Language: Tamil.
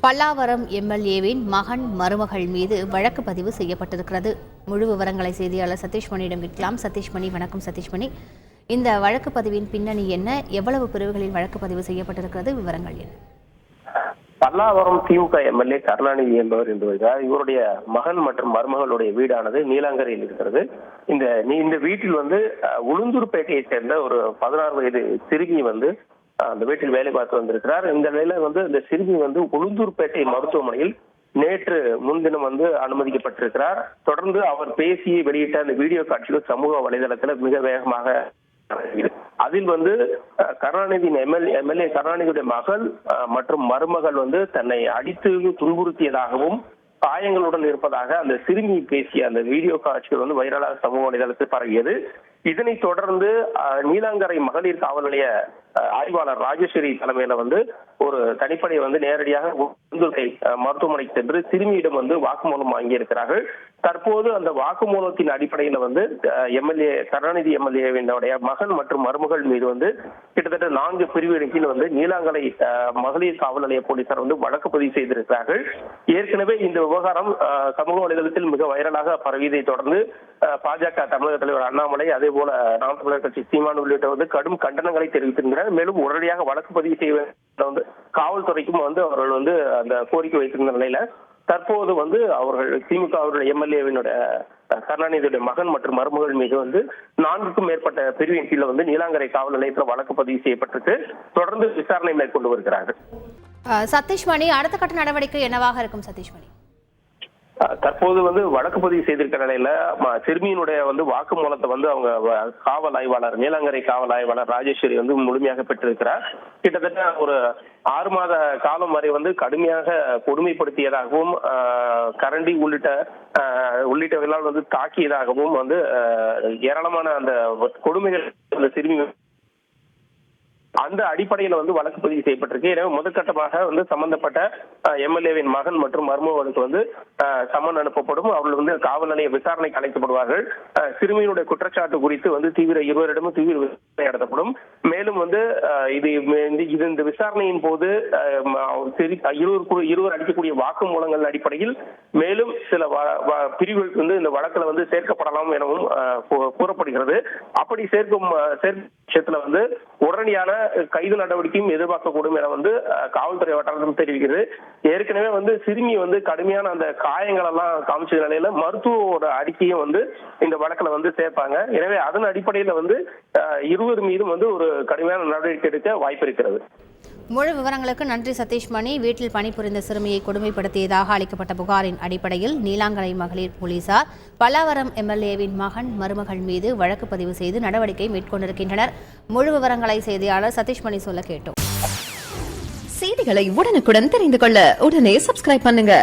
பல்லாவரம் எம்எல்ஏவின் மகன் மருமகள் மீது வழக்கு பதிவு செய்யப்பட்டிருக்கிறது. முழு விவரங்களை செய்தியாளர் சதீஷ்மணியிடம் கேட்கலாம். சதீஷ்மணி, வணக்கம் சதீஷ்மணி. இந்த வழக்கு பதிவின் பின்னணி என்ன? எவ்வளவு பிரிவுகளில் வழக்கு பதிவு செய்யப்பட்டிருக்கிறது? விவரங்கள் என்ன? பல்லாவரம் திமுக எம்எல்ஏ கருணாநிதி என்பவர் என்று வருகிறார். இவருடைய மகன் மற்றும் மருமகளுடைய வீடானது நீலாங்கரையில் இருக்கிறது. இந்த வீட்டில் உளுந்தூர்பேட்டையை சேர்ந்த ஒரு 16 வயது சிறுமி அந்த வீட்டில் வேலை பார்த்து வந்திருக்கிறார். இந்த நிலையில இந்த சிறுமி உளுந்தூர்பேட்டை மருத்துவமனையில் நேற்று முன்தினம் அனுமதிக்கப்பட்டிருக்கிறார். தொடர்ந்து அவர் பேசி வெளியிட்ட அந்த வீடியோ காட்சிகள் சமூக வலைதளத்துல மிக வேகமாக அதில் கருணாநிதி எம்எல்ஏ கருணாநிதியுடைய மகள் மற்றும் மருமகள் தன்னை அடித்து துன்புறுத்தியதாகவும் காயங்களுடன் இருப்பதாக அந்த சிறுமி பேசிய அந்த வீடியோ காட்சிகள் வைரலாக சமூக வலைதளத்தில் பரவியது. இதனைத் தொடர்ந்து நீலாங்கரை மகளிர் காவல் நிலைய ஆய்வாளர் ராஜேஸ்வரி தலைமையில ஒரு தனிப்படை நேரடியாக மருத்துவமனைக்கு சென்று சிறுமியிடம் வாக்குமூலம் வாங்கியிருக்கிறார்கள். தற்போது அந்த வாக்குமூலத்தின் அடிப்படையில எம்எல்ஏ கருணாநிதி எம்எல்ஏவினுடைய மகன் மற்றும் மருமகள் மீது கிட்டத்தட்ட 4 பிரிவின் கீழ் நீலாங்கரை மகளிர் காவல் நிலைய போலீசார் வழக்கு பதிவு செய்திருக்கிறார்கள். ஏற்கனவே இந்த விவகாரம் சமூக வலைதளத்தில் மிக வைரலாக பரவியதை தொடர்ந்து பாஜக தமிழக தலைவர் அண்ணாமலை, அதே போல நாம் தமிழர் கட்சி சீமான் உள்ளிட்ட கடும் கண்டனங்களை தெரிவித்திருக்கிறார். மேலும் உடனடியாக வழக்கு பதிவு செய்ய காவல்துறைக்கும் அவர்கள் அந்த கோரிக்கை வைத்திருந்த நிலையில தற்போது அவர்கள் திமுக அவருடைய எம்எல்ஏவினுடைய கருணாநிதியுடைய மகன் மற்றும் மருமகள் மீது 4க்கும் மேற்பட்ட பிரிவின் கீழ நீலாங்கரை காவல் நிலையத்தில் வழக்கு பதிவு செய்யப்பட்டிருக்கு. தொடர்ந்து விசாரணை மேற்கொண்டு வருகிறார்கள். சதீஷ்மணி, அடுத்த கட்ட நடவடிக்கை என்னவாக இருக்கும்? சதீஷ்மணி, தற்போது வழக்கு பதிவு செய்திருக்கிற நிலையில சிறுமியினுடைய வாக்குமூலத்தை அவங்க காவல் ஆய்வாளர் நீலாங்கரை காவல் ஆய்வாளர் ராஜேஸ்வரி முழுமையாக பெற்றிருக்கிறார். கிட்டத்தட்ட ஒரு 6 மாத காலம் வரை கடுமையாக கொடுமைப்படுத்தியதாகவும் கரண்டி உள்ளிட்டவர்களால் தாக்கியதாகவும் ஏராளமான அந்த கொடுமைகள் அந்த சிறுமி அந்த அடிப்படையில வழக்கு பதிவு செய்யப்பட்டிருக்கு. எனவே முதற்கட்டமாக சம்பந்தப்பட்ட எம்எல்ஏவின் மகன் மற்றும் மருமகளுக்கு சம்மன் அனுப்பப்படும். அவர்கள் காவல் நிலைய விசாரணைக்கு அழைக்கப்படுவார்கள். சிறுமியினுடைய குற்றச்சாட்டு குறித்து தீவிர விசாரணை நடத்தப்படும். மேலும் இந்த விசாரணையின் போது இருவர் அளிக்கக்கூடிய வாக்குமூலங்கள் அடிப்படையில் மேலும் சில பிரிவுகளுக்கு இந்த வழக்குல சேர்க்கப்படலாம் எனவும் கூறப்படுகிறது. அப்படி சேர்க்கும் விஷயத்துல உடனடியான கைது நடவடிக்கையும் எதிர்பார்க்கக்கூடும் என காவல்துறை வட்டாரம் தெரிவிக்கிறது. ஏற்கனவே சிறுமி கடுமையான அந்த காயங்கள் எல்லாம் காமிச்ச நிலையில மருத்துவ அறிக்கையும் இந்த வழக்குல சேர்ப்பாங்க. எனவே அதன் அடிப்படையில இருவர் மீதும் ஒரு கடுமையான நடவடிக்கை எடுக்க வாய்ப்பு இருக்கிறது. முழு விவரங்களுக்கு நன்றி சதீஷ்மணி. வீட்டில் பணிபுரிந்த சிறுமியை கொடுமைப்படுத்தியதாக அளிக்கப்பட்ட புகாரின் அடிப்படையில் நீலாங்கரை மகளிர் போலீசார் பல்லாவரம் எம்எல்ஏவின் மகன் மருமகள் மீது வழக்கு பதிவு செய்து நடவடிக்கை மேற்கொண்டிருக்கின்றனர். முழு விவரங்களை செய்தியாளர் சதீஷ்மணி சொல்ல கேட்டோம். செய்திகளை உடனுக்குடன் தெரிந்து கொள்ள உடனே சப்ஸ்கிரைப் பண்ணுங்க.